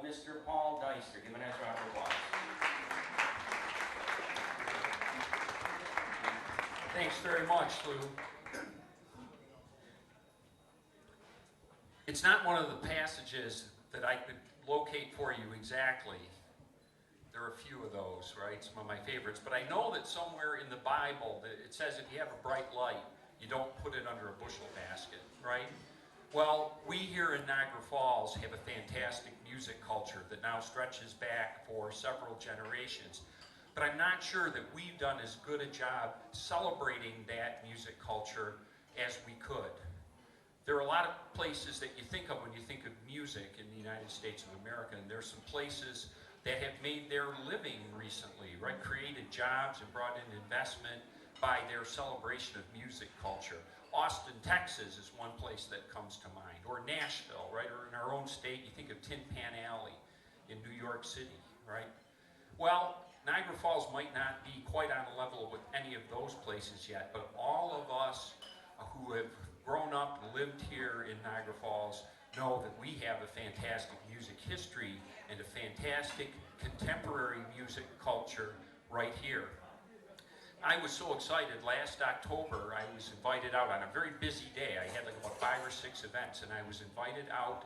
Mr. Paul Dyster. Give him a nice round of applause. Thanks very much, Lou. It's not one of the passages that I could locate for you exactly. There are a few of those, right? Some of my favorites. But I know that somewhere in the Bible that it says if you have a bright light, you don't put it under a bushel basket, right? Well, we here in Niagara Falls have a fantastic music culture that now stretches back for several generations. But I'm not sure that we've done as good a job celebrating that music culture as we could. There are a lot of places that you think of when you think of music in the United States of America, and there's some places that have made their living recently, right? Created jobs and brought in investment by their celebration of music culture. Austin, Texas is one place that comes to mind, or Nashville, right? Or in our own state, you think of Tin Pan Alley in New York City, right? Well, Niagara Falls might not be quite on a level with any of those places yet, but all of us who have grown up and lived here in Niagara Falls know that we have a fantastic music history and a fantastic contemporary music culture right here. I was so excited last October. I was invited out on a very busy day. I had like about 5 or 6 events, and I was invited out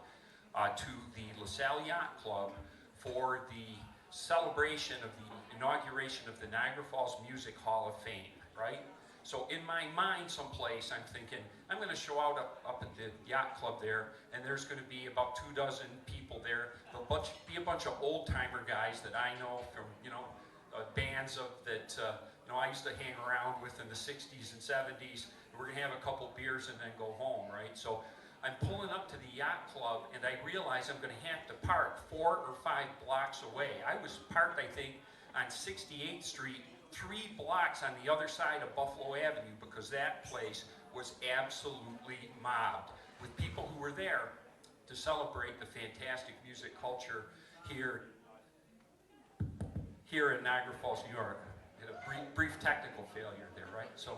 to the LaSalle Yacht Club for the celebration of the inauguration of the Niagara Falls Music Hall of Fame, right? So in my mind someplace, I'm thinking, I'm going to show out up at the yacht club there, and there's going to be about 24 people there. There'll be a bunch of old-timer guys that I know from, bands that I used to hang around with in the 60s and 70s. We're going to have a couple beers and then go home, right? So I'm pulling up to the yacht club, and I realize I'm going to have to park 4 or 5 blocks away. I was parked, I think, on 68th Street, 3 blocks on the other side of Buffalo Avenue, because that place was absolutely mobbed with people who were there to celebrate the fantastic music culture here in Niagara Falls, New York. Had a brief technical failure there, right? So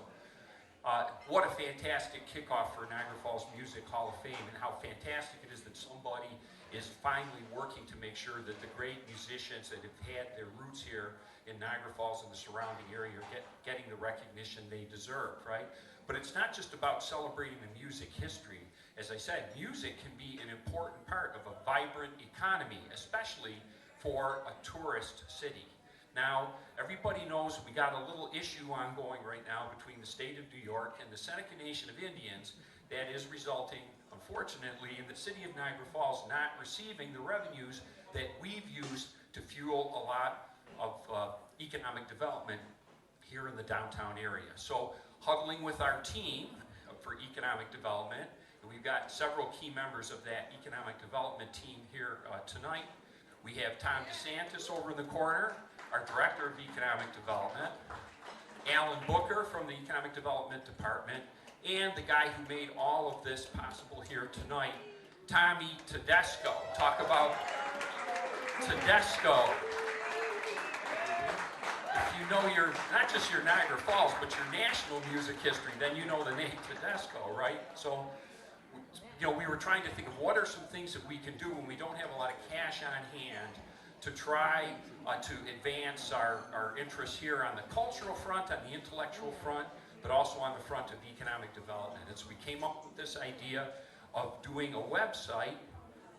what a fantastic kickoff for Niagara Falls Music Hall of Fame, and how fantastic it is that somebody is finally working to make sure that the great musicians that have had their roots here in Niagara Falls and the surrounding area are getting the recognition they deserve, right? But it's not just about celebrating the music history. As I said, music can be an important part of a vibrant economy, especially for a tourist city. Now, everybody knows we got a little issue ongoing right now between the state of New York and the Seneca Nation of Indians that is resulting, unfortunately, in the city of Niagara Falls not receiving the revenues that we've used to fuel a lot of economic development here in the downtown area. So, huddling with our team for economic development, and we've got several key members of that economic development team here tonight. We have Tom DeSantis over in the corner, our Director of Economic Development, Alan Booker from the Economic Development Department, and the guy who made all of this possible here tonight, Tommy Tedesco. Talk about Tedesco. If you know not just your Niagara Falls, but your national music history, then you know the name Tedesco, right? So, we were trying to think of what are some things that we can do when we don't have a lot of cash on hand to try to advance our interests here on the cultural front, on the intellectual front, but also on the front of economic development. And so we came up with this idea of doing a website,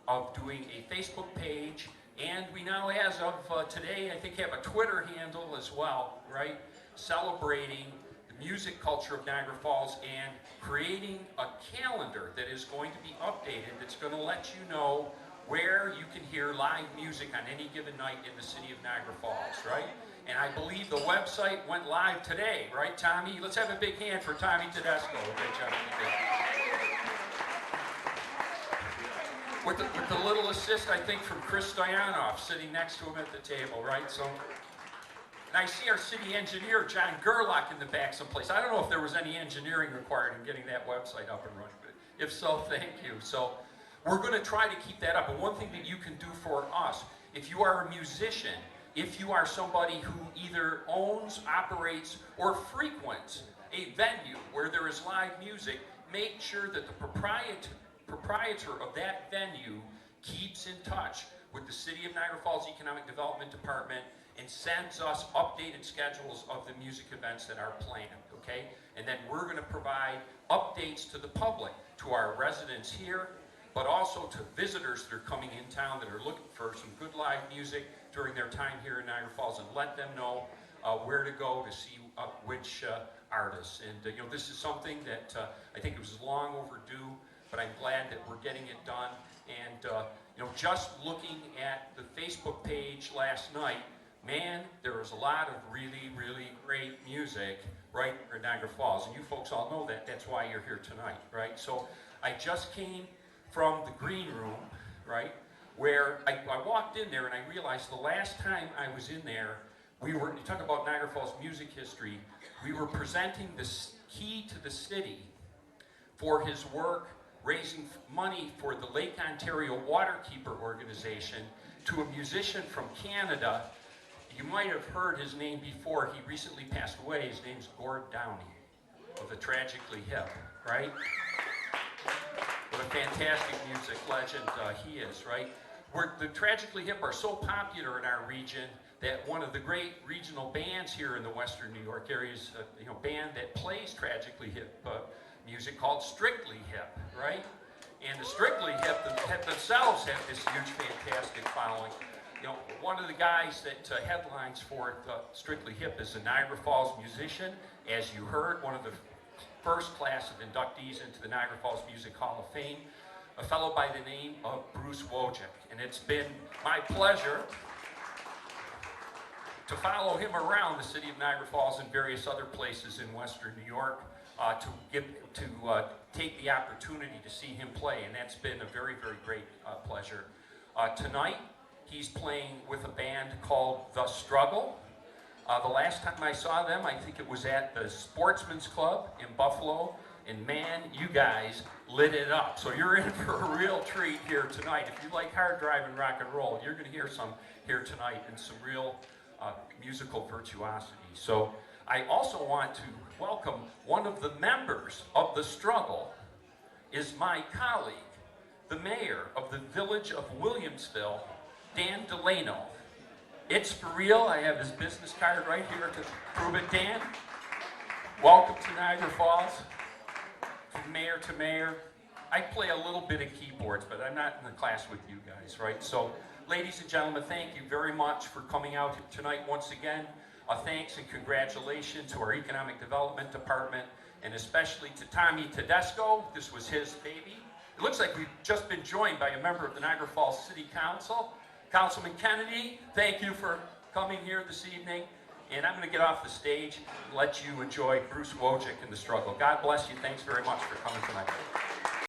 of doing a Facebook page, and we now, as of today, I think have a Twitter handle as well, right? Celebrating the music culture of Niagara Falls and creating a calendar that is going to be updated, that's going to let you know where you can hear live music on any given night in the city of Niagara Falls, right? And I believe the website went live today, right, Tommy? Let's have a big hand for Tommy Tedesco. Great job he did. With the little assist, I think, from Chris Stoyanov sitting next to him at the table, right? So, and I see our city engineer, John Gerlach, in the back someplace. I don't know if there was any engineering required in getting that website up and running, but if so, thank you. So, we're going to try to keep that up. And one thing that you can do for us, if you are a musician, if you are somebody who either owns, operates, or frequents a venue where there is live music, make sure that the proprietor of that venue keeps in touch with the City of Niagara Falls Economic Development Department and sends us updated schedules of the music events that are planned, okay? And then we're going to provide updates to the public, to our residents here, but also to visitors that are coming in town that are looking for some good live music during their time here in Niagara Falls, and let them know where to go to see which artists. And you know, this is something that I think it was long overdue, but I'm glad that we're getting it done. And you know, just looking at the Facebook page last night, man, there was a lot of really, really great music right here in Niagara Falls. And you folks all know that. That's why you're here tonight, right? So I just came from the green room, right, where I walked in there and I realized the last time I was in there, you talk about Niagara Falls music history, we were presenting the key to the city for his work raising money for the Lake Ontario Waterkeeper organization to a musician from Canada. You might have heard his name before. He recently passed away. His name's Gord Downey of the Tragically Hip, right? What a fantastic music legend he is, right? The Tragically Hip are so popular in our region that one of the great regional bands here in the Western New York area is a band that plays Tragically Hip music called Strictly Hip, right? And the Strictly Hip themselves have this huge, fantastic following. You know, one of the guys that headlines for Strictly Hip is a Niagara Falls musician, as you heard, one of the first class of inductees into the Niagara Falls Music Hall of Fame, a fellow by the name of Bruce Wojick. And it's been my pleasure to follow him around the city of Niagara Falls and various other places in Western New York to take the opportunity to see him play, and that's been a very, very great pleasure. Tonight, he's playing with a band called The Struggle. The last time I saw them, I think it was at the Sportsman's Club in Buffalo, and man, you guys lit it up. So you're in for a real treat here tonight. If you like hard driving rock and roll, you're going to hear some here tonight and some real musical virtuosity. So I also want to welcome one of the members of The Struggle is my colleague, the mayor of the village of Williamsville, Dan Delano. It's for real. I have his business card right here to prove it. Dan, welcome to Niagara Falls. From mayor to mayor. I play a little bit of keyboards, but I'm not in the class with you guys, right? So, ladies and gentlemen, thank you very much for coming out here tonight once again. Thanks and congratulations to our Economic Development Department, and especially to Tommy Tedesco. This was his baby. It looks like we've just been joined by a member of the Niagara Falls City Council. Councilman Kennedy, thank you for coming here this evening. And I'm going to get off the stage and let you enjoy Bruce Wojick and The Struggle. God bless you. Thanks very much for coming tonight.